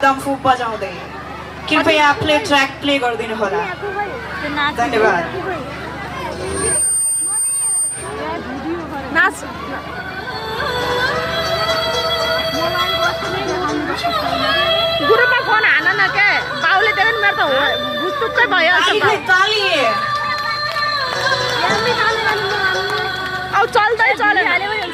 डम्फु बजाउँदै कृपया track play गरिदिनु होला धन्यवाद ग्रुपमा फोन हान न के बाउले देख्यो नि मेरो त बुझ्तुक्कै भइहाल्छ ताली अब चल्दै चल्यो